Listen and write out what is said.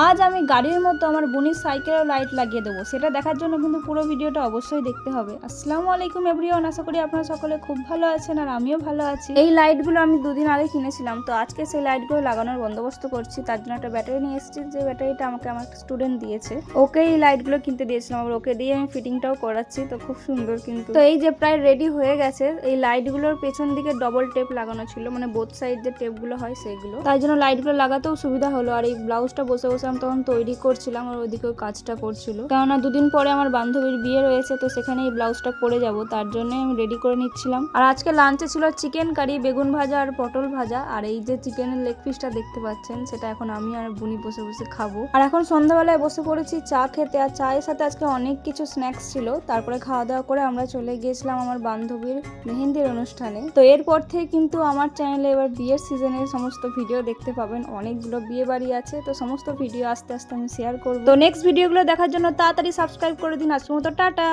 আজ আমি গাড়ির মতো আমার বোনের সাইকেলেও লাইট লাগিয়ে দেবো, সেটা দেখার জন্য কিন্তু পুরো ভিডিওটা অবশ্যই দেখতে হবে। আসসালামু আলাইকুম এভরিওয়ান, আশা করি আপনারা সকলে খুব ভালো আছেন আর আমিও ভালো আছি। এই লাইটগুলো আমি দুদিন আগে কিনেছিলাম, তো আজকে সেই লাইটগুলো লাগানোর বন্দোবস্ত করছি। তার জন্য একটা ব্যাটারি নিয়ে এসেছি, যে ব্যাটারিটা আমাকে আমার স্টুডেন্ট দিয়েছে। ওকে এই লাইটগুলো কিনতে দিয়েছিলাম, আবার ওকে দিয়ে আমি ফিটিংটাও করাচ্ছি। তো খুব সুন্দর কিন্তু। তো এই যে প্রায় রেডি হয়ে গেছে। এই লাইটগুলোর পেছন দিকে ডবল টেপ লাগানো ছিল, মানে বোথ সাইড যে টেপগুলো হয় সেগুলো, তাই জন্য লাইটগুলো লাগাতেও সুবিধা হলো। আর এই ব্লাউজটা বসে বসে আমি তখন তৈরি করছিলাম আর ওইদিকেও কাজটা করছিল, কেননা দুদিন পরে আমার বান্ধবীর বিয়ে রয়েছে, তো সেখানে এই ব্লাউজটা পরে যাব, তার জন্য আমি রেডি করে নিচ্ছিলাম। আর আজকে লাঞ্চে ছিল চিকেন কারি, বেগুন ভাজা আর পটল ভাজা। আর এই যে চিকেনের লেগ পিসটা দেখতে পাচ্ছেন, সেটা এখন আমি আর বুনি বসে বসে খাবো। আর এখন সন্ধ্যাবেলায় বসে পড়েছি চা খেতে, আর চায়ের সাথে আজকে অনেক কিছু স্ন্যাক্স ছিল। তারপরে খাওয়া দাওয়া করে আমরা চলে গিয়েছিলাম আমার বান্ধবীর মেহেন্দির অনুষ্ঠানে। তো এরপর থেকে কিন্তু আমার চ্যানেলে এবার বিয়ের সিজনের সমস্ত ভিডিও দেখতে পাবেন। অনেকগুলো বিয়ে বাড়ি আছে, তো সমস্ত ভিডিও আস্তে আস্তে আমি শেয়ার করবো। তো নেক্সট ভিডিওগুলো দেখার জন্য তাড়াতাড়ি সাবস্ক্রাইব করে দিন। আজকের মতো টাটা।